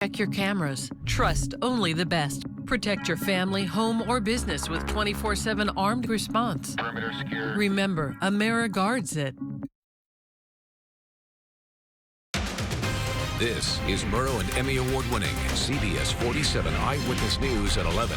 Check your cameras. Trust only the best. Protect your family, home, or business with 24/7 armed response. Perimeter secure. Remember, AmeriGuards it. This is Murrow and Emmy Award-winning CBS 47 Eyewitness News at 11.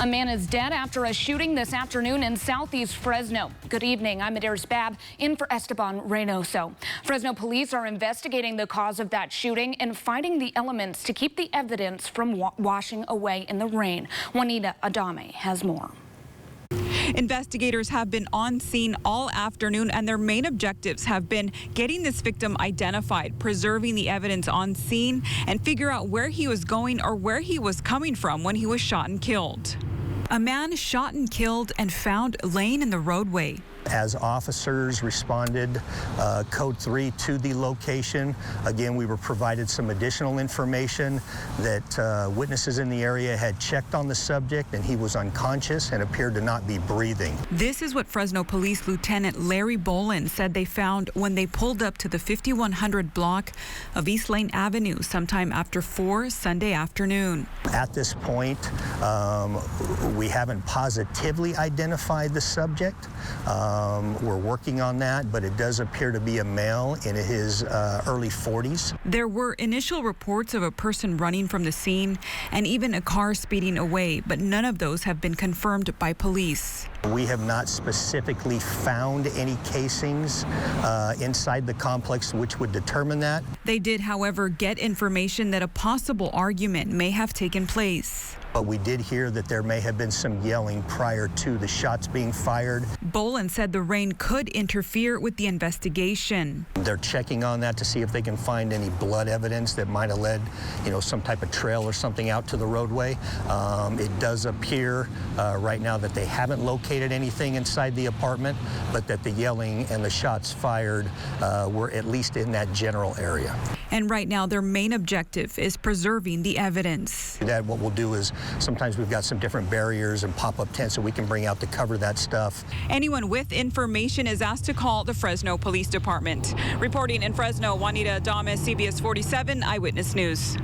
A man is dead after a shooting this afternoon in southeast Fresno. Good evening. I'm Adair Babb in for Esteban Reynoso. Fresno police are investigating the cause of that shooting and finding the elements to keep the evidence from washing away in the rain. Juanita Adame has more. Investigators have been on scene all afternoon, and their main objectives have been getting this victim identified, preserving the evidence on scene, and figure out where he was going or where he was coming from when he was shot and killed. A man shot and killed and found laying in the roadway. As officers responded, Code 3 to the location, again, we were provided some additional information that witnesses in the area had checked on the subject, and he was unconscious and appeared to not be breathing. This is what Fresno Police Lieutenant Larry Bolin said they found when they pulled up to the 5100 block of East Lane Avenue sometime after 4 Sunday afternoon. At this point, we haven't positively identified the subject. We're working on that, but it does appear to be a male in his early 40s. There were initial reports of a person running from the scene and even a car speeding away, but none of those have been confirmed by police. We have not specifically found any casings inside the complex which would determine that. They did, however, get information that a possible argument may have taken place. But we did hear that there may have been some yelling prior to the shots being fired. Bolin said the rain could interfere with the investigation. They're checking on that to see if they can find any blood evidence that might have led, some type of trail or something out to the roadway. It does appear right now that they haven't located anything inside the apartment, but that the yelling and the shots fired were at least in that general area. And right now, their main objective is preserving the evidence. That what we'll do is sometimes we've got some different barriers and pop-up tents that we can bring out to cover that stuff. Anyone with information is asked to call the Fresno Police Department. Reporting in Fresno, Juanita Adame, CBS 47 Eyewitness News.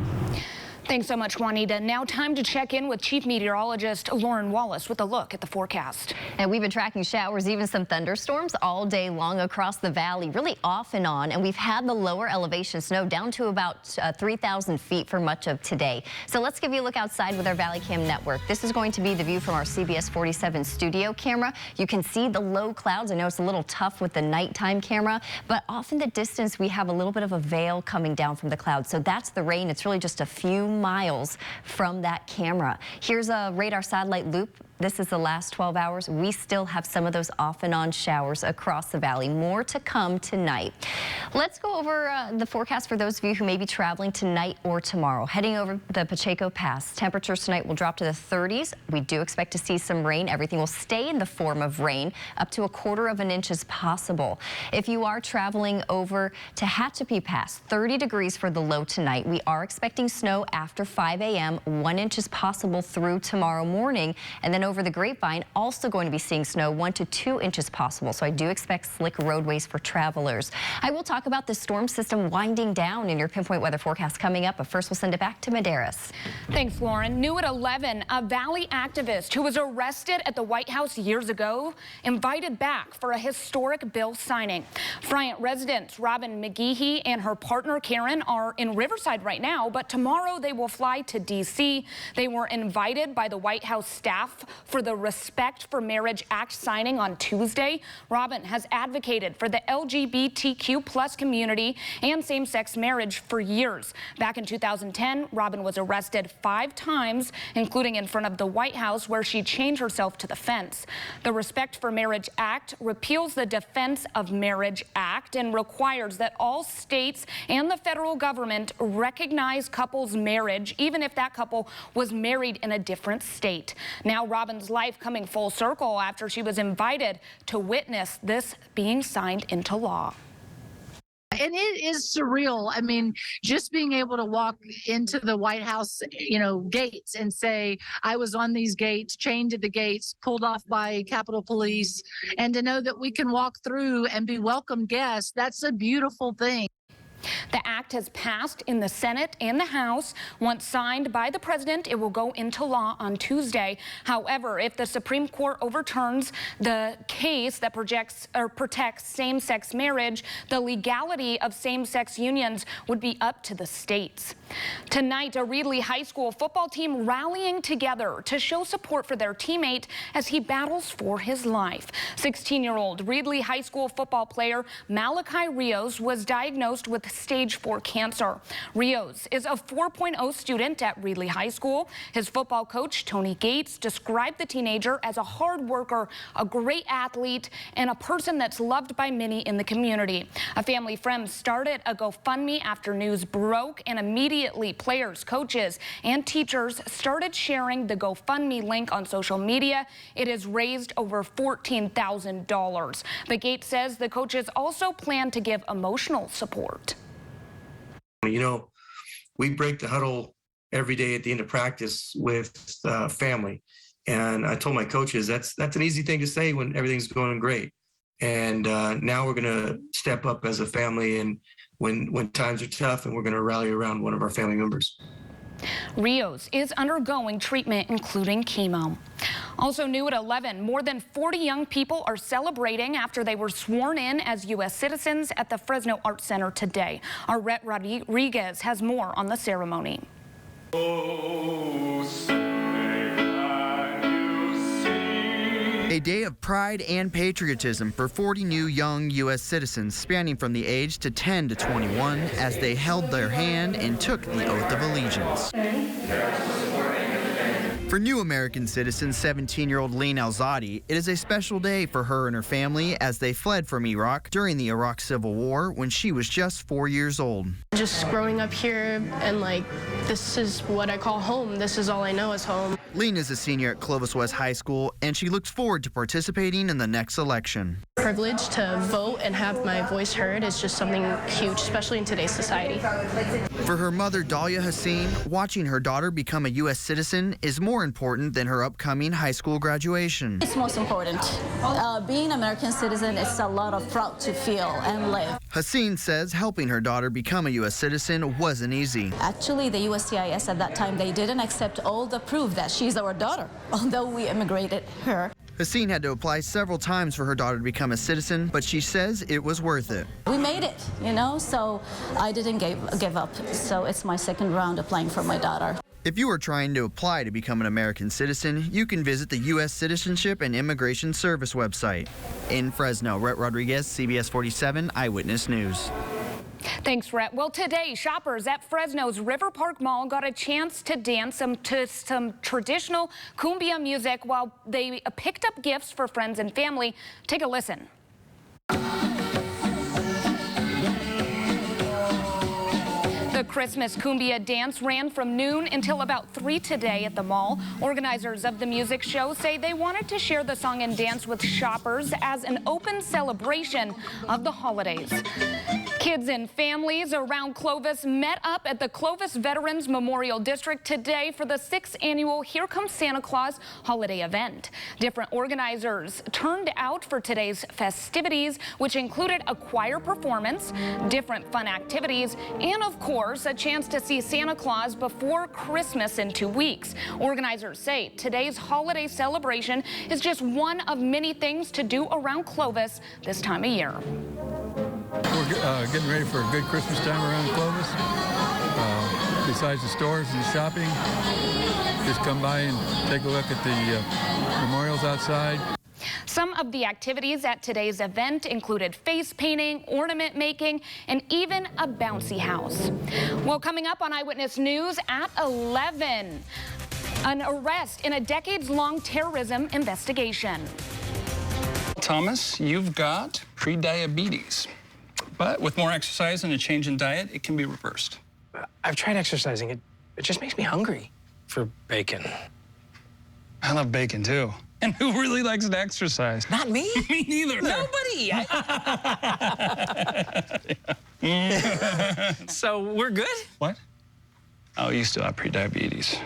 Thanks so much, Juanita. Now time to check in with Chief Meteorologist Lauren Wallace with a look at the forecast. And we've been tracking showers, even some thunderstorms all day long across the valley, really off and on. And we've had the lower elevation snow down to about 3,000 feet for much of today. So let's give you a look outside with our Valley Cam network. This is going to be the view from our CBS 47 studio camera. You can see the low clouds. I know it's a little tough with the nighttime camera, but off in the distance, we have a little bit of a veil coming down from the clouds. So that's the rain. It's really just a few miles from that camera. Here's a radar satellite loop. This is the last 12 hours. We still have some of those off and on showers across the valley. More to come tonight. Let's go over the forecast for those of you who may be traveling tonight or tomorrow. Heading over the Pacheco Pass. Temperatures tonight will drop to the 30s. We do expect to see some rain. Everything will stay in the form of rain. Up to 1/4 of an inch is possible. If you are traveling over to Tehachapi Pass, 30 degrees for the low tonight. We are expecting snow after 5 a.m. 1 inch is possible through tomorrow morning. And then over the Grapevine, also going to be seeing snow 1 to 2 inches possible. So I do expect slick roadways for travelers. I will talk about the storm system winding down in your pinpoint weather forecast coming up, but first we'll send it back to Medeiros. Thanks, Lauren. New at 11, a Valley activist who was arrested at the White House years ago, invited back for a historic bill signing. Friant residents Robin McGehee and her partner Karen are in Riverside right now, but tomorrow they will fly to D.C. They were invited by the White House staff for the Respect for Marriage Act signing on Tuesday. Robin has advocated for the LGBTQ+ community and same-sex marriage for years. Back in 2010, Robin was arrested 5 times, including in front of the White House, where she chained herself to the fence. The Respect for Marriage Act repeals the Defense of Marriage Act and requires that all states and the federal government recognize couples' marriage, even if that couple was married in a different state. Now, Robin's life coming full circle after she was invited to witness this being signed into law. And it is surreal. I mean, just being able to walk into the White House, gates and say, I was on these gates, chained to the gates, pulled off by Capitol Police, and to know that we can walk through and be welcome guests, that's a beautiful thing. The act has passed in the Senate and the House. Once signed by the president, it will go into law on Tuesday. However, if the Supreme Court overturns the case that protects same-sex marriage, the legality of same-sex unions would be up to the states. Tonight, a Reedley High School football team rallying together to show support for their teammate as he battles for his life. 16-year-old Reedley High School football player Malachi Rios was diagnosed with stage 4 cancer. Rios is a 4.0 student at Reedley High School. His football coach, Tony Gates, described the teenager as a hard worker, a great athlete, and a person that's loved by many in the community. A family friend started a GoFundMe after news broke, and immediately players, coaches, and teachers started sharing the GoFundMe link on social media. It has raised over $14,000. But Gates says the coaches also plan to give emotional support. You know, we break the huddle every day at the end of practice with family. And I told my coaches, that's an easy thing to say when everything's going great. And now we're going to step up as a family, and when times are tough, and we're going to rally around one of our family members. Rios is undergoing treatment, including chemo. Also new at 11, more than 40 young people are celebrating after they were sworn in as U.S. citizens at the Fresno Arts Center today. Our Rhett Rodriguez has more on the ceremony. A day of pride and patriotism for 40 new young U.S. citizens spanning from the age to 10 to 21 as they held their hand and took the oath of allegiance. For new American citizen 17-year-old Leen Alzadi, it is a special day for her and her family as they fled from Iraq during the Iraq Civil War when she was just 4 years old. Just growing up here and this is what I call home. This is all I know is home. Leen is a senior at Clovis West High School, and she looks forward to participating in the next election. Privilege to vote and have my voice heard is just something huge, especially in today's society. For her mother, Dahlia Hassan, watching her daughter become a U.S. citizen is more important than her upcoming high school graduation. It's most important. Being an American citizen is a lot of proud to feel and live. Hassan says helping her daughter become a U.S. citizen wasn't easy. Actually, the USCIS at that time, they didn't accept all the proof that she's our daughter, although we immigrated her. Hassan had to apply several times for her daughter to become a citizen, but she says it was worth it. We made it, so I didn't give up. So it's my second round applying for my daughter. If you are trying to apply to become an American citizen, you can visit the U.S. Citizenship and Immigration Service website. In Fresno, Rhett Rodriguez, CBS 47 Eyewitness News. Thanks, Rhett. Well, today, shoppers at Fresno's River Park Mall got a chance to dance to some traditional cumbia music while they picked up gifts for friends and family. Take a listen. The Christmas cumbia dance ran from noon until about 3 today at the mall. Organizers of the music show say they wanted to share the song and dance with shoppers as an open celebration of the holidays. Kids and families around Clovis met up at the Clovis Veterans Memorial District today for the 6th annual Here Comes Santa Claus holiday event. Different organizers turned out for today's festivities, which included a choir performance, different fun activities, and of course, a chance to see Santa Claus before Christmas in 2 weeks. Organizers say today's holiday celebration is just one of many things to do around Clovis this time of year. We're getting ready for a good Christmas time around Clovis. Besides the stores and the shopping, just come by and take a look at the memorials outside. Some of the activities at today's event included face painting, ornament making, and even a bouncy house. Well, coming up on Eyewitness News at 11, an arrest in a decades-long terrorism investigation. Thomas, you've got prediabetes, but with more exercise and a change in diet, it can be reversed. I've tried exercising. It just makes me hungry for bacon. I love bacon, too. And who really likes to exercise? Not me. Me neither. Nobody. So we're good? What? Oh, you still have prediabetes.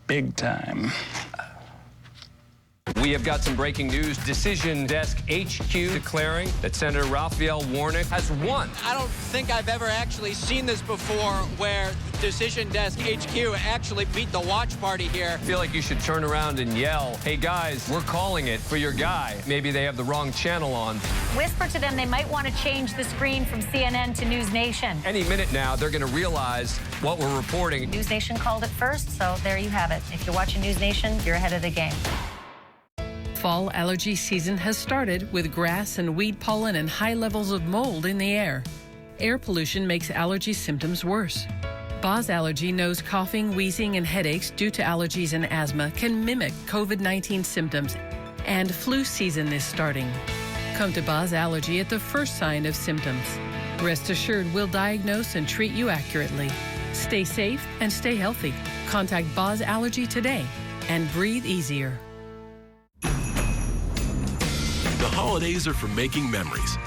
Big time. We have got some breaking news. Decision Desk HQ declaring that Senator Raphael Warnock has won. I don't think I've ever actually seen this before where Decision Desk HQ actually beat the watch party here. I feel like you should turn around and yell, hey guys, we're calling it for your guy. Maybe they have the wrong channel on. Whisper to them they might want to change the screen from CNN to News Nation. Any minute now, they're going to realize what we're reporting. News Nation called it first, so there you have it. If you're watching News Nation, you're ahead of the game. Fall allergy season has started with grass and weed pollen and high levels of mold in the air. Air pollution makes allergy symptoms worse. Boz Allergy knows coughing, wheezing, and headaches due to allergies and asthma can mimic COVID-19 symptoms, and flu season is starting. Come to Boz Allergy at the first sign of symptoms. Rest assured we'll diagnose and treat you accurately. Stay safe and stay healthy. Contact Boz Allergy today and breathe easier. The holidays are for making memories,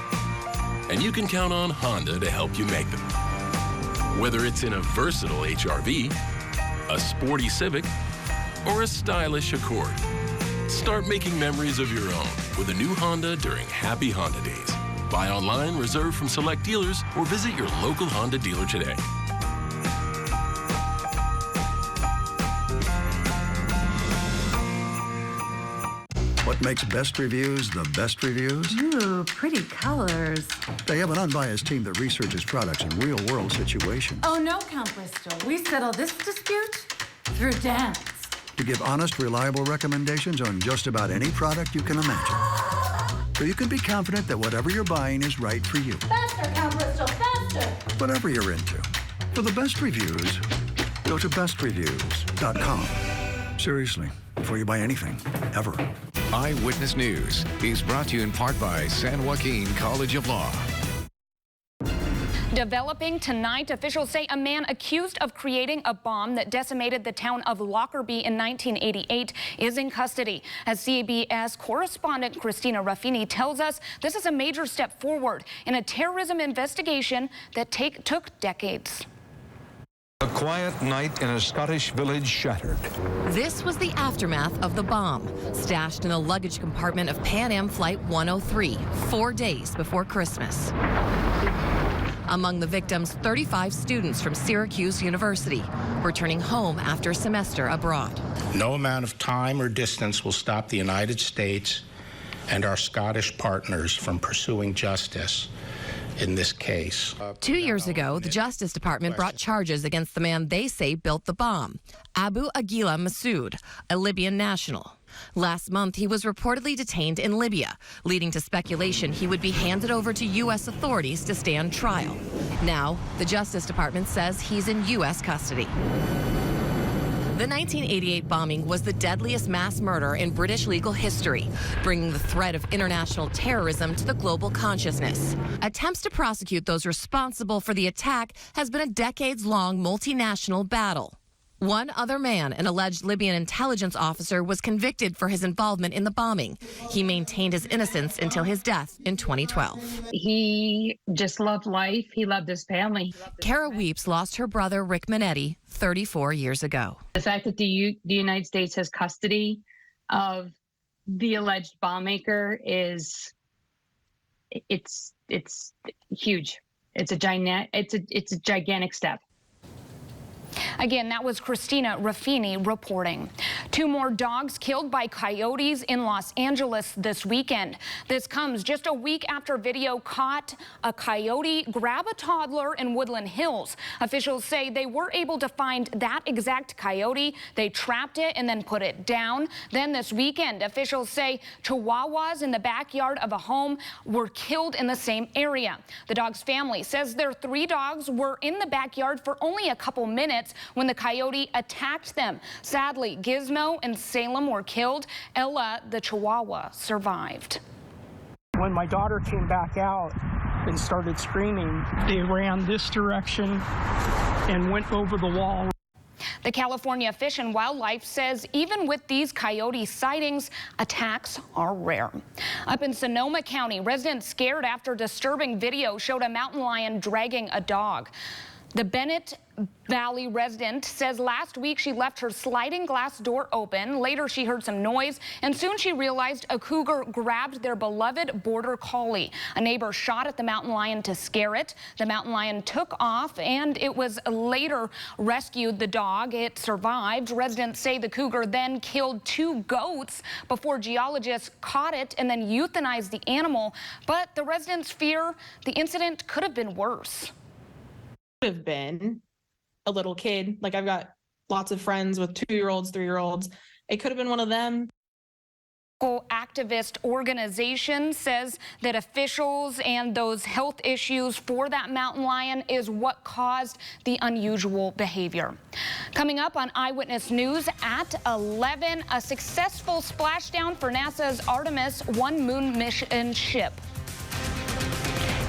and you can count on Honda to help you make them. Whether it's in a versatile HR-V, a sporty Civic, or a stylish Accord, start making memories of your own with a new Honda during Happy Honda Days. Buy online, reserve from select dealers, or visit your local Honda dealer today. What makes best reviews the best reviews? Ooh, pretty colors. They have an unbiased team that researches products in real-world situations Oh, no, Count Bristol. We settle this dispute through dance. to give honest, reliable recommendations on just about any product you can imagine. So you can be confident that whatever you're buying is right for you. Faster, Count Bristol, faster! Whatever you're into. For the best reviews, go to bestreviews.com. Seriously, before you buy anything, ever. Eyewitness News is brought to you in part by San Joaquin College of Law. Developing tonight, officials say a man accused of creating a bomb that decimated the town of Lockerbie in 1988 is in custody. As CBS correspondent Christina Ruffini tells us, this is a major step forward in a terrorism investigation that took decades. A quiet night in a Scottish village shattered. This was the aftermath of the bomb, stashed in a luggage compartment of Pan Am Flight 103, 4 days before Christmas. Among the victims, 35 students from Syracuse University, returning home after a semester abroad. No amount of time or distance will stop the United States and our Scottish partners from pursuing justice in this case. 2 years ago, the Justice Department brought charges against the man they say built the bomb, Abu Aguila Massoud, a Libyan national. Last month, he was reportedly detained in Libya, leading to speculation he would be handed over to U.S. authorities to stand trial. Now, the Justice Department says he's in U.S. custody. The 1988 bombing was the deadliest mass murder in British legal history, bringing the threat of international terrorism to the global consciousness. Attempts to prosecute those responsible for the attack has been a decades-long multinational battle. One other man, an alleged Libyan intelligence officer, was convicted for his involvement in the bombing. He maintained his innocence until his death in 2012. He just loved life. He loved his family. Kara Weeps lost her brother, Rick Minetti, 34 years ago. The fact that the United States has custody of the alleged bomb maker is, it's huge. It's a gigantic step. Again, that was Christina Ruffini reporting. 2 more dogs killed by coyotes in Los Angeles this weekend. This comes just a week after video caught a coyote grab a toddler in Woodland Hills. Officials say they were able to find that exact coyote. They trapped it and then put it down. Then this weekend, officials say chihuahuas in the backyard of a home were killed in the same area. The dog's family says their 3 dogs were in the backyard for only a couple minutes when the coyote attacked them. Sadly, Gizmo and Salem were killed. Ella, the chihuahua, survived. When my daughter came back out and started screaming, they ran this direction and went over the wall. The California Fish and Wildlife says even with these coyote sightings, attacks are rare. Up in Sonoma County, residents scared after disturbing video showed a mountain lion dragging a dog. The Bennett Valley resident says last week she left her sliding glass door open. Later, she heard some noise, and soon she realized a cougar grabbed their beloved border collie. A neighbor shot at the mountain lion to scare it. The mountain lion took off, and it was later rescued. The dog, it survived. Residents say the cougar then killed 2 goats before geologists caught it and then euthanized the animal. But the residents fear the incident could have been worse. Could have been a little kid. Like, I've got lots of friends with 2-year-olds, 3-year-olds. It could have been one of them. Activist organization says that officials and those health issues for that mountain lion is what caused the unusual behavior. Coming up on Eyewitness News at 11, a successful splashdown for NASA's Artemis 1 moon mission ship.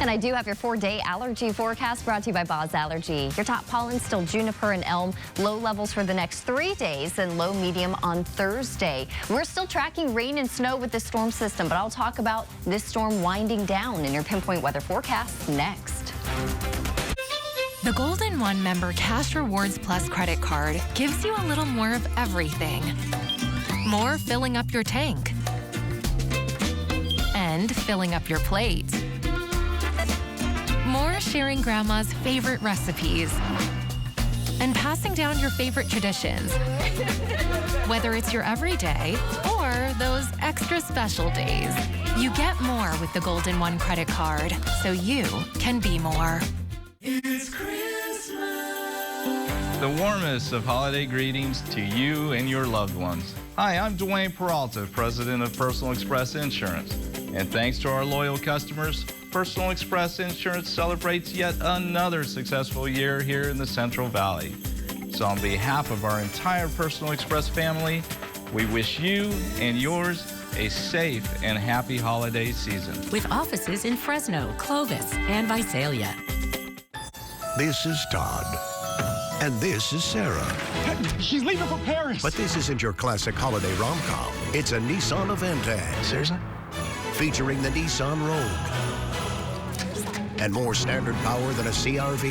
And I do have your 4-day allergy forecast brought to you by Boz Allergy. Your top pollen still juniper and elm. Low levels for the next 3 days and low medium on Thursday. We're still tracking rain and snow with this storm system, but I'll talk about this storm winding down in your Pinpoint weather forecast next. The Golden One member Cash Rewards Plus credit card gives you a little more of everything. More filling up your tank and filling up your plate. More sharing grandma's favorite recipes and passing down your favorite traditions. Whether it's your everyday or those extra special days, you get more with the Golden One credit card, so you can be more. It's Christmas. The warmest of holiday greetings to you and your loved ones. Hi, I'm Dwayne Peralta, president of Personal Express Insurance. And thanks to our loyal customers, Personal Express Insurance celebrates yet another successful year here in the Central Valley. So on behalf of our entire Personal Express family, we wish you and yours a safe and happy holiday season. With offices in Fresno, Clovis, and Visalia. This is Todd. And this is Sarah. She's leaving for Paris. But this isn't your classic holiday rom-com. It's a Nissan Avantage. Seriously? Featuring the Nissan Rogue. And more standard power than a CR-V.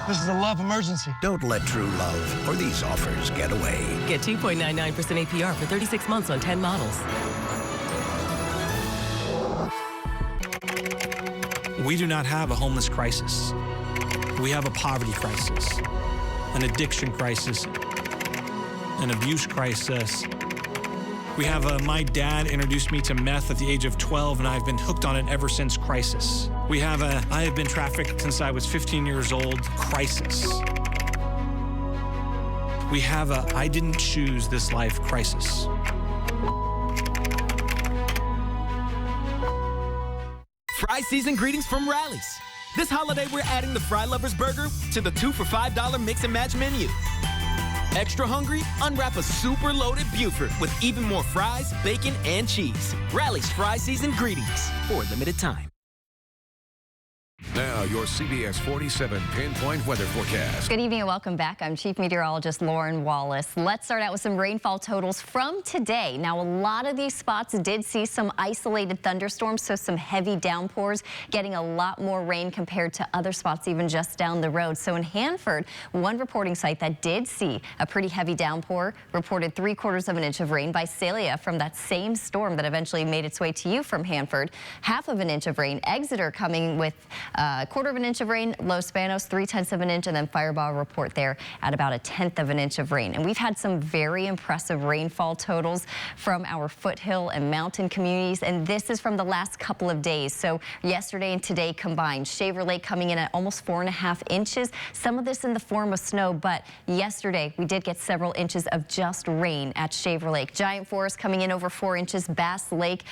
This is a love emergency. Don't let true love or these offers get away. Get 2.99% APR for 36 months on 10 models. We do not have a homeless crisis. We have a poverty crisis, an addiction crisis, an abuse crisis. We have a my dad introduced me to meth at the age of 12 and I've been hooked on it ever since crisis. We have a I have been trafficked since I was 15 years old crisis. We have a I didn't choose this life crisis. Fry season greetings from Rally's. This holiday, we're adding the Fry Lovers Burger to the 2 for $5 mix and match menu. Extra hungry? Unwrap a super loaded Buford with even more fries, bacon, and cheese. Rally's Fry season greetings for a limited time. Now, your CBS 47 Pinpoint weather forecast. Good evening and welcome back. I'm Chief Meteorologist Lauren Wallace. Let's start out with some rainfall totals from today. Now, a lot of these spots did see some isolated thunderstorms, so some heavy downpours, getting a lot more rain compared to other spots even just down the road. So in Hanford, one reporting site that did see a pretty heavy downpour reported 3/4 of an inch of rain. Visalia, from that same storm that eventually made its way to you from Hanford, 1/2 inch of rain. Exeter coming with 1/4 inch of rain. Los Banos 3/10 of an inch, and then Fireball report there at about 1/10 of an inch of rain. And we've had some very impressive rainfall totals from our foothill and mountain communities, and this is from the last couple of days. So yesterday and today combined, Shaver Lake coming in at almost 4.5 inches. Some of this in the form of snow, but yesterday we did get several inches of just rain at Shaver Lake. Giant Forest coming in over 4 inches. Bass Lake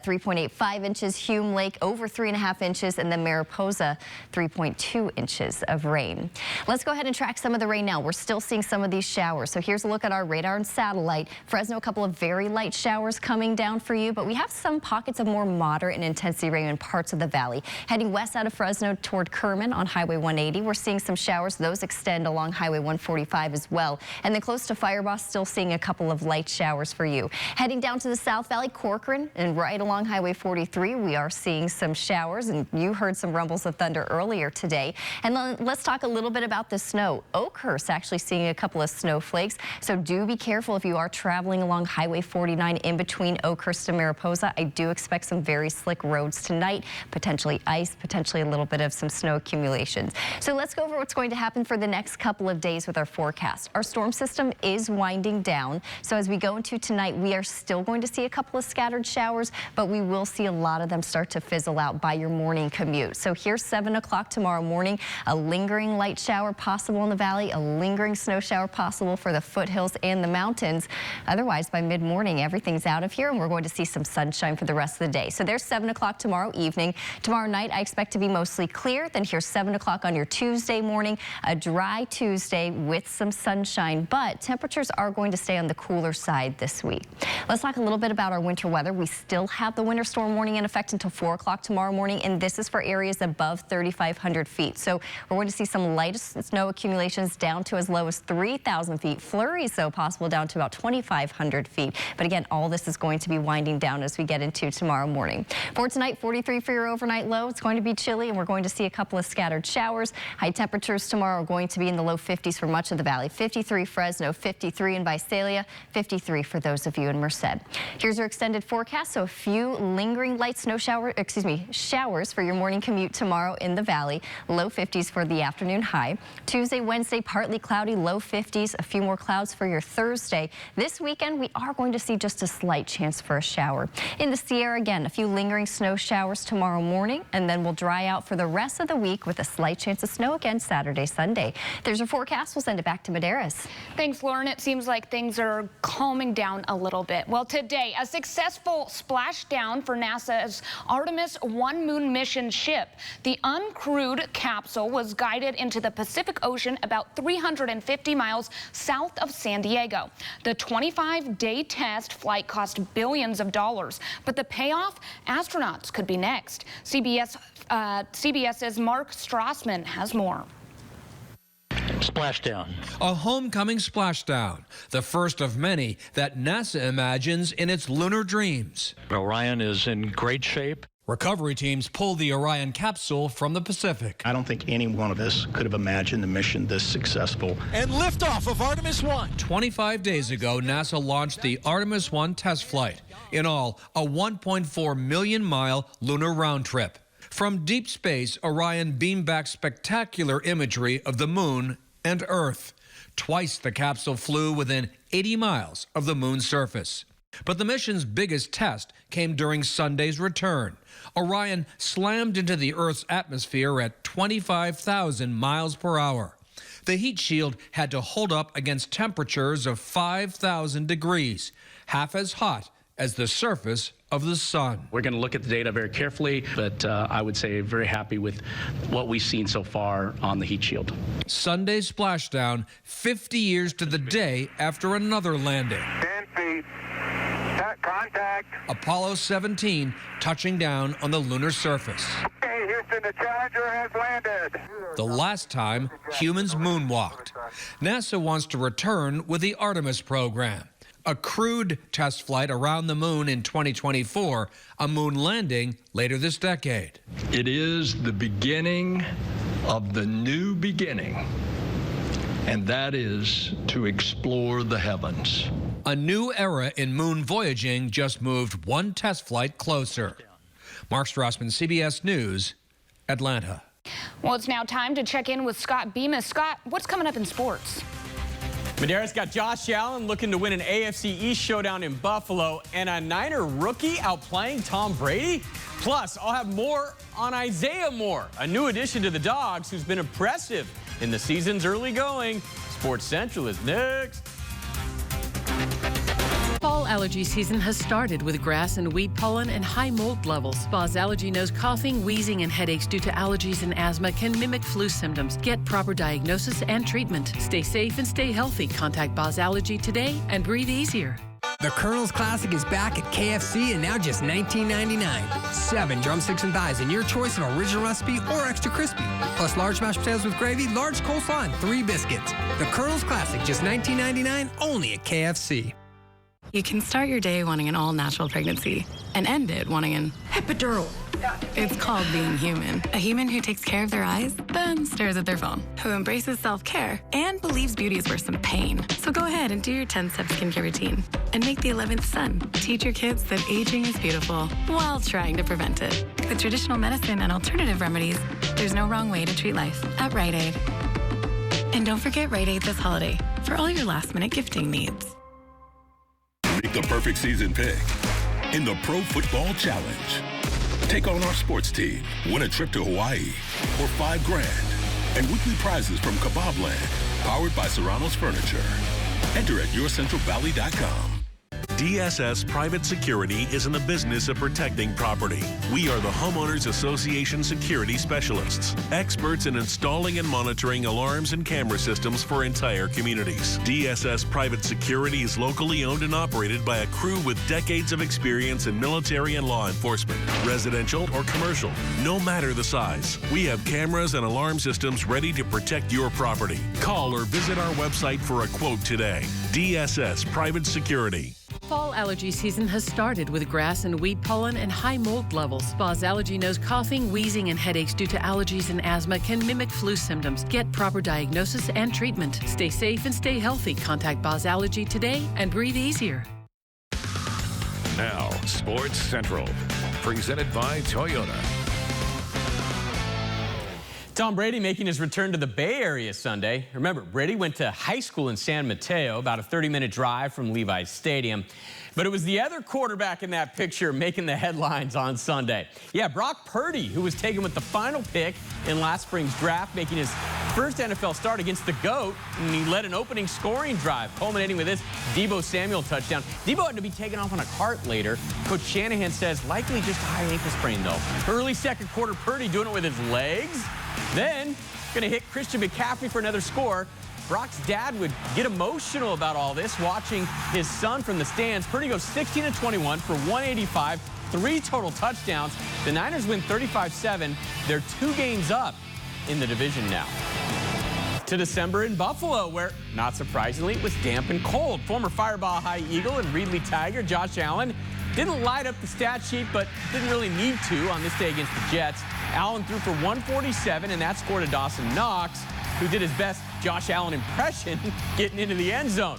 3.85 inches. Hume Lake over 3.5 inches, and then Mariposa Mariposa, 3.2 inches of rain. Let's go ahead and track some of the rain now. We're still seeing some of these showers. So here's a look at our radar and satellite. Fresno, a couple of very light showers coming down for you, but we have some pockets of more moderate and intensity rain in parts of the valley. Heading west out of Fresno toward Kerman on Highway 180, we're seeing some showers. Those extend along Highway 145 as well. And then close to Fireboss, still seeing a couple of light showers for you. Heading down to the South Valley, Corcoran, and right along Highway 43, we are seeing some showers, and you heard some rumbles of thunder earlier today. And let's talk a little bit about the snow. Oakhurst actually seeing a couple of snowflakes, so do be careful if you are traveling along Highway 49 in between Oakhurst and Mariposa. I do expect some very slick roads tonight, potentially ice, potentially a little bit of some snow accumulations. So let's go over what's going to happen for the next couple of days with our forecast. Our storm system is winding down, so as we go into tonight, we are still going to see a couple of scattered showers, but we will see a lot of them start to fizzle out by your morning commute. So here's 7 o'clock tomorrow morning, a lingering light shower possible in the valley, a lingering snow shower possible for the foothills and the mountains. Otherwise, by mid-morning, everything's out of here, and we're going to see some sunshine for the rest of the day. So there's 7 o'clock tomorrow evening. Tomorrow night, I expect to be mostly clear. Then here's 7 o'clock on your Tuesday morning, a dry Tuesday with some sunshine, but temperatures are going to stay on the cooler side this week. Let's talk a little bit about our winter weather. We still have the winter storm warning in effect until 4 o'clock tomorrow morning, and this is for areas above 3,500 feet. So we're going to see some light snow accumulations down to as low as 3,000 feet. Flurries, though, possible down to about 2,500 feet. But again, all this is going to be winding down as we get into tomorrow morning. For tonight, 43 for your overnight low. It's going to be chilly, and we're going to see a couple of scattered showers. High temperatures tomorrow are going to be in the low 50s for much of the valley. 53 Fresno, 53 in Visalia, 53 for those of you in Merced. Here's your extended forecast. So a few lingering light showers for your morning commute tomorrow in the valley. Low 50s for the afternoon high. Tuesday, Wednesday, partly cloudy, low 50s. A few more clouds for your Thursday. This weekend, we are going to see just a slight chance for a shower. In the Sierra, again, a few lingering snow showers tomorrow morning, and then we'll dry out for the rest of the week with a slight chance of snow again Saturday, Sunday. There's your forecast. We'll send it back to Medeiros. Thanks, Lauren. It seems like things are calming down a little bit. Well, today, a successful splashdown for NASA's Artemis 1 moon mission ship. The uncrewed capsule was guided into the Pacific Ocean about 350 miles south of San Diego. The 25-day test flight cost billions of dollars, but the payoff, astronauts could be next. CBS's Mark Strassman has more. Splashdown. A homecoming splashdown, the first of many that NASA imagines in its lunar dreams. Orion is in great shape. Recovery teams pulled the Orion capsule from the Pacific. I don't think any one of us could have imagined the mission this successful. And liftoff of Artemis 1. 25 days ago, NASA launched the Artemis 1 test flight. In all, a 1.4 million mile lunar round trip. From deep space, Orion beamed back spectacular imagery of the moon and Earth. Twice the capsule flew within 80 miles of the moon's surface. But the mission's biggest test came during Sunday's return. Orion slammed into the Earth's atmosphere at 25,000 miles per hour. The heat shield had to hold up against temperatures of 5,000 degrees, half as hot as the surface of the sun. We're going to look at the data very carefully, but I would say very happy with what we've seen so far on the heat shield. Sunday's splashdown, 50 years to the day after another landing. 10 feet. Contact. Apollo 17 touching down on the lunar surface. Okay, Houston, the Challenger has landed. The last time humans moonwalked. NASA wants to return with the Artemis program. A crewed test flight around the moon in 2024, a moon landing later this decade. It is the beginning of the new beginning, and that is to explore the heavens. A new era in moon voyaging just moved one test flight closer. Mark Strassman, CBS News, Atlanta. Well, it's now time to check in with Scott Bemis. Scott, what's coming up in sports? Medeiros got Josh Allen looking to win an AFC East showdown in Buffalo, and a Niner rookie outplaying Tom Brady. Plus, I'll have more on Isaiah Moore, a new addition to the Dogs who's been impressive in the season's early going. Sports Central is next. Fall allergy season has started with grass and weed pollen and high mold levels. Boz Allergy knows coughing, wheezing, and headaches due to allergies and asthma can mimic flu symptoms. Get proper diagnosis and treatment. Stay safe and stay healthy. Contact Boz Allergy today and breathe easier. The Colonel's Classic is back at KFC and now just $19.99. 7 drumsticks and thighs in your choice of original recipe or extra crispy. Plus large mashed potatoes with gravy, large coleslaw, and 3 biscuits. The Colonel's Classic, just $19.99, only at KFC. You can start your day wanting an all-natural pregnancy and end it wanting an epidural. It's called being human. A human who takes care of their eyes, then stares at their phone, who embraces self-care and believes beauty is worth some pain. So go ahead and do your 10-step skincare routine and make the 11th sun. Teach your kids that aging is beautiful while trying to prevent it. With traditional medicine and alternative remedies, there's no wrong way to treat life at Rite Aid. And don't forget Rite Aid this holiday for all your last-minute gifting needs. Make the perfect season pick in the Pro Football Challenge. Take on our sports team, win a trip to Hawaii, or $5 grand, and weekly prizes from Kebab Land, powered by Serrano's Furniture. Enter at yourcentralvalley.com. DSS Private Security is in the business of protecting property. We are the Homeowners Association security specialists, experts in installing and monitoring alarms and camera systems for entire communities. DSS Private Security is locally owned and operated by a crew with decades of experience in military and law enforcement, residential or commercial, no matter the size. We have cameras and alarm systems ready to protect your property. Call or visit our website for a quote today. DSS Private Security. Fall allergy season has started with grass and weed pollen and high mold levels. Boz Allergy knows coughing, wheezing, and headaches due to allergies and asthma can mimic flu symptoms. Get proper diagnosis and treatment. Stay safe and stay healthy. Contact Boz Allergy today and breathe easier. Now, Sports Central, presented by Toyota. Tom Brady making his return to the Bay Area Sunday. Remember, Brady went to high school in San Mateo, about a 30-minute drive from Levi's Stadium. But it was the other quarterback in that picture making the headlines on Sunday. Yeah, Brock Purdy, who was taken with the final pick in last spring's draft, making his first NFL start against the GOAT, and he led an opening scoring drive, culminating with this Deebo Samuel touchdown. Deebo had to be taken off on a cart later. Coach Shanahan says likely just a high ankle sprain, though. Early second quarter, Purdy doing it with his legs. Then, gonna hit Christian McCaffrey for another score. Brock's dad would get emotional about all this, watching his son from the stands. Purdy goes 16-21 for 185, 3 total touchdowns. The Niners win 35-7. They're 2 games up in the division now. To December in Buffalo, where, not surprisingly, it was damp and cold. Former Fireball High Eagle and Reedley Tiger Josh Allen didn't light up the stat sheet, but didn't really need to on this day against the Jets. Allen threw for 147, and that scored to Dawson Knox, who did his best Josh Allen impression getting into the end zone.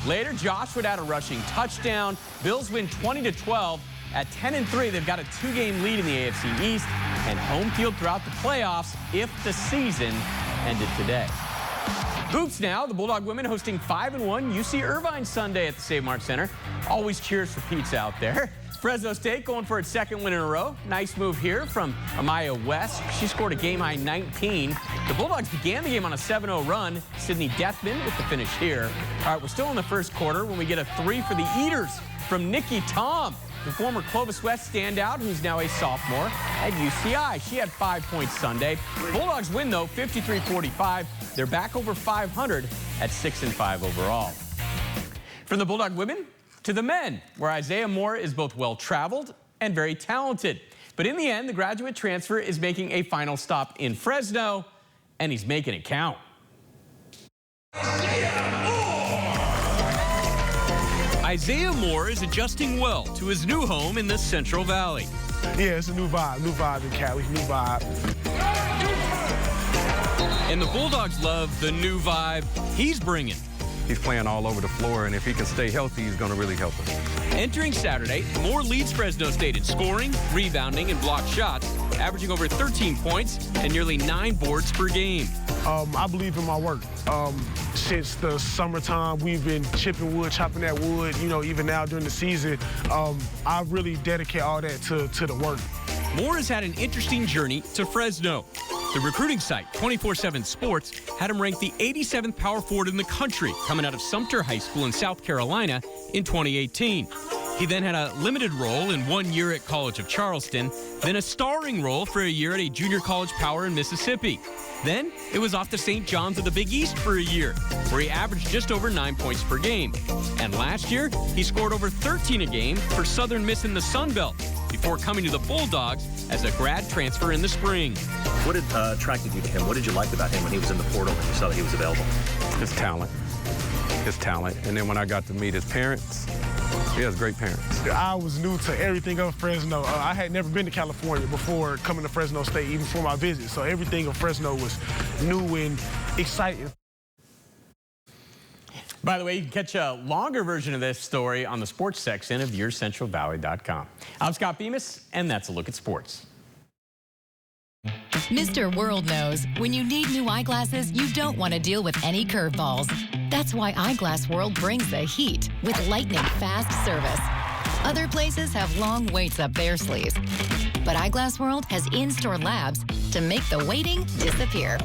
Later, Josh would add a rushing touchdown. Bills win 20-12. At 10-3, they've got a 2-game lead in the AFC East and home field throughout the playoffs if the season ended today. Hoops now, the Bulldog women hosting 5-1 UC Irvine Sunday at the Save Mart Center. Always cheers for Pete's out there. Fresno State going for its 2nd win in a row. Nice move here from Amaya West. She scored a game-high 19. The Bulldogs began the game on a 7-0 run. Sydney Deathman with the finish here. All right, we're still in the first quarter when we get a 3 for the Eaters from Nikki Tom, the former Clovis West standout, who's now a sophomore at UCI. She had 5 points Sunday. Bulldogs win, though, 53-45. They're back over 500 at 6-5 overall. From the Bulldog women to the men, where Isaiah Moore is both well-traveled and very talented. But in the end, the graduate transfer is making a final stop in Fresno, and he's making it count. Isaiah Moore is adjusting well to his new home in the Central Valley. Yeah, it's a new vibe in Cali, new vibe. And the Bulldogs love the new vibe he's bringing. He's playing all over the floor, and if he can stay healthy, he's going to really help us. Entering Saturday, Moore leads Fresno State in scoring, rebounding, and blocked shots, averaging over 13 points and nearly 9 boards per game. I believe in my work. Since the summertime, we've been chipping wood, chopping that wood, even now during the season. I really dedicate all that to the work. Moore has had an interesting journey to Fresno. The recruiting site, 24/7 Sports, had him ranked the 87th power forward in the country, coming out of Sumter High School in South Carolina in 2018. He then had a limited role in 1 year at College of Charleston, then a starring role for a year at a junior college power in Mississippi. Then it was off to St. John's of the Big East for a year, where he averaged just over 9 points per game. And last year, he scored over 13 a game for Southern Miss in the Sun Belt, before coming to the Bulldogs as a grad transfer in the spring. What attracted you to him? What did you like about him when he was in the portal and you saw that he was available? His talent. And then when I got to meet his parents, he has great parents. I was new to everything of Fresno. I had never been to California before coming to Fresno State, even for my visit. So everything of Fresno was new and exciting. By the way, you can catch a longer version of this story on the sports section of YourCentralValley.com. I'm Scott Bemis, and that's a look at sports. Mr. World knows when you need new eyeglasses, you don't want to deal with any curveballs. That's why Eyeglass World brings the heat with lightning fast service. Other places have long waits up their sleeves, but Eyeglass World has in-store labs to make the waiting disappear.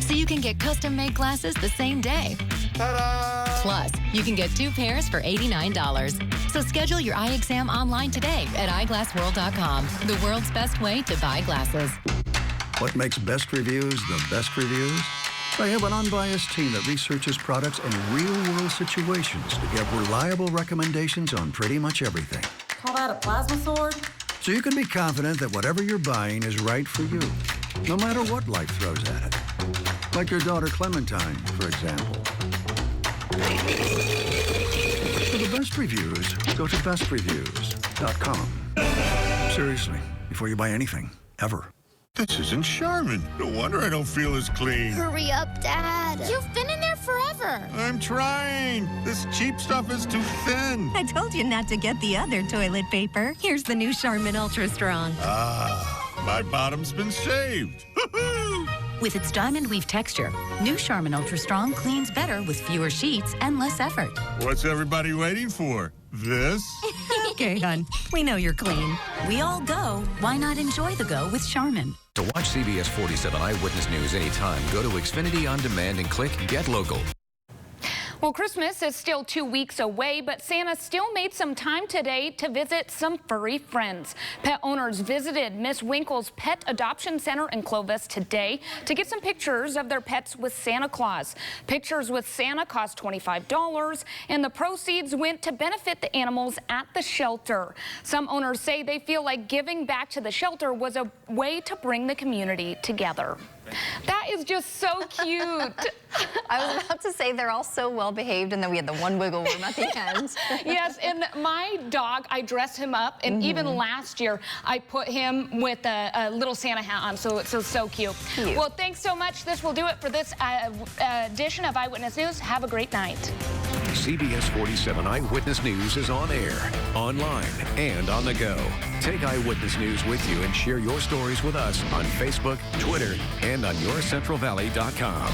So you can get custom-made glasses the same day. Ta-da! Plus, you can get 2 pairs for $89. So schedule your eye exam online today at eyeglassworld.com, the world's best way to buy glasses. What makes best reviews the best reviews? They have an unbiased team that researches products in real-world situations to give reliable recommendations on pretty much everything. Call that a plasma sword? So you can be confident that whatever you're buying is right for you, no matter what life throws at it. Like your daughter Clementine, for example. For the best reviews, go to bestreviews.com. Seriously, before you buy anything, ever. This isn't Charmin. No wonder I don't feel as clean. Hurry up, Dad. You've been in there forever. I'm trying. This cheap stuff is too thin. I told you not to get the other toilet paper. Here's the new Charmin Ultra Strong. Ah, my bottom's been saved. With its diamond weave texture, new Charmin Ultra Strong cleans better with fewer sheets and less effort. What's everybody waiting for? This? Okay, hon. We know you're clean. We all go. Why not enjoy the go with Charmin? To watch CBS 47 Eyewitness News anytime, go to Xfinity On Demand and click Get Local. Well, Christmas is still 2 weeks away, but Santa still made some time today to visit some furry friends. Pet owners visited Miss Winkle's Pet Adoption Center in Clovis today to get some pictures of their pets with Santa Claus. Pictures with Santa cost $25, and the proceeds went to benefit the animals at the shelter. Some owners say they feel like giving back to the shelter was a way to bring the community together. That is just so cute. I was about to say they're all so well behaved, and then we had the one wiggle room at the end. Yes, and my dog, I dressed him up, and even last year I put him with a little Santa hat on, so it's so cute. Well, thanks so much. This will do it for this edition of Eyewitness News. Have a great night. CBS 47 Eyewitness News is on air, online, and on the go. Take Eyewitness News with you and share your stories with us on Facebook, Twitter, and on YourCentralValley.com.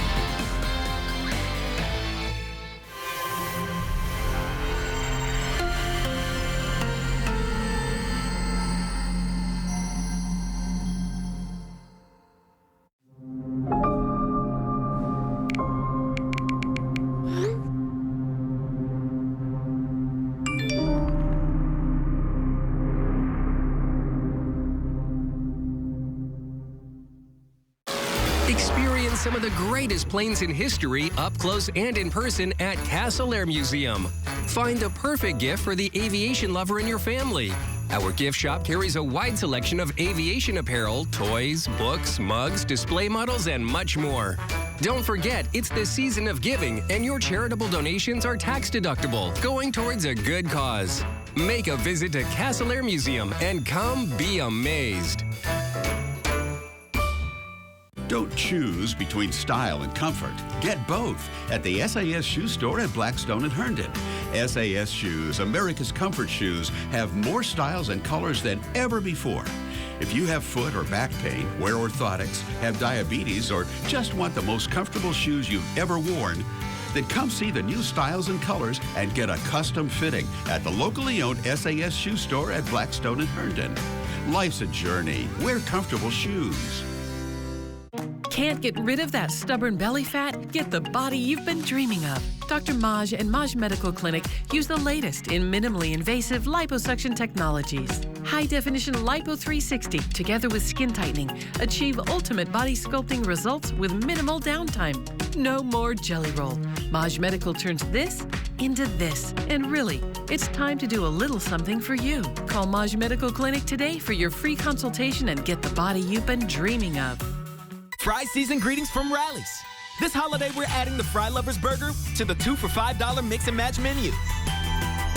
Experience some of the greatest planes in history up close and in person at Castle Air Museum. Find the perfect gift for the aviation lover in your family. Our gift shop carries a wide selection of aviation apparel, toys, books, mugs, display models, and much more. Don't forget, it's the season of giving, and your charitable donations are tax deductible, going towards a good cause. Make a visit to Castle Air Museum and come be amazed. Don't choose between style and comfort. Get both at the SAS Shoe Store at Blackstone and Herndon. SAS Shoes, America's comfort shoes, have more styles and colors than ever before. If you have foot or back pain, wear orthotics, have diabetes, or just want the most comfortable shoes you've ever worn, then come see the new styles and colors and get a custom fitting at the locally owned SAS Shoe Store at Blackstone and Herndon. Life's a journey. Wear comfortable shoes. Can't get rid of that stubborn belly fat? Get the body you've been dreaming of. Dr. Maj and Maj Medical Clinic use the latest in minimally invasive liposuction technologies. High-definition Lipo 360, together with skin tightening, achieve ultimate body sculpting results with minimal downtime. No more jelly roll. Maj Medical turns this into this. And really, it's time to do a little something for you. Call Maj Medical Clinic today for your free consultation and get the body you've been dreaming of. Fry season greetings from Rally's. This holiday, we're adding the Fry Lovers Burger to the 2 for $5 mix and match menu.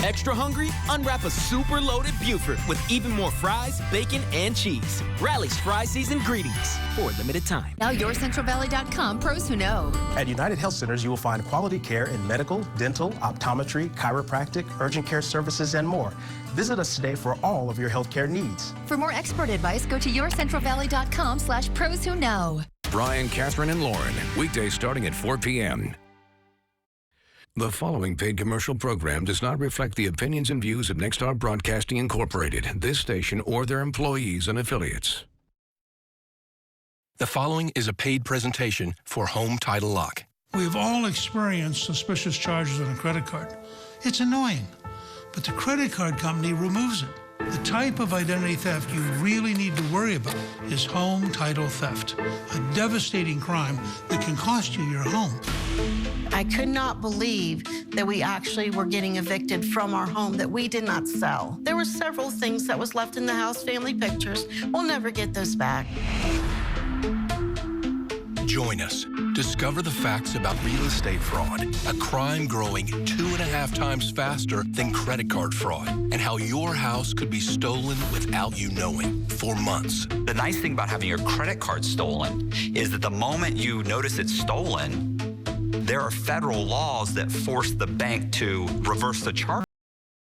Extra hungry? Unwrap a super loaded Buford with even more fries, bacon, and cheese. Rally's Fry season greetings for a limited time. Now YourCentralValley.com, pros who know. At United Health Centers, you will find quality care in medical, dental, optometry, chiropractic, urgent care services, and more. Visit us today for all of your healthcare needs. For more expert advice, go to YourCentralValley.com/pros who know. Brian, Catherine, and Lauren, weekdays starting at 4 p.m. The following paid commercial program does not reflect the opinions and views of Nexstar Broadcasting Incorporated, this station, or their employees and affiliates. The following is a paid presentation for Home Title Lock. We've all experienced suspicious charges on a credit card. It's annoying, but the credit card company removes it. The type of identity theft you really need to worry about is home title theft, a devastating crime that can cost you your home. I could not believe that we actually were getting evicted from our home that we did not sell. There were several things that was left in the house, family pictures. We'll never get those back. Join us. Discover the facts about real estate fraud, a crime growing 2.5 times faster than credit card fraud, and how your house could be stolen without you knowing for months. The nice thing about having your credit card stolen is that the moment you notice it's stolen, there are federal laws that force the bank to reverse the charge.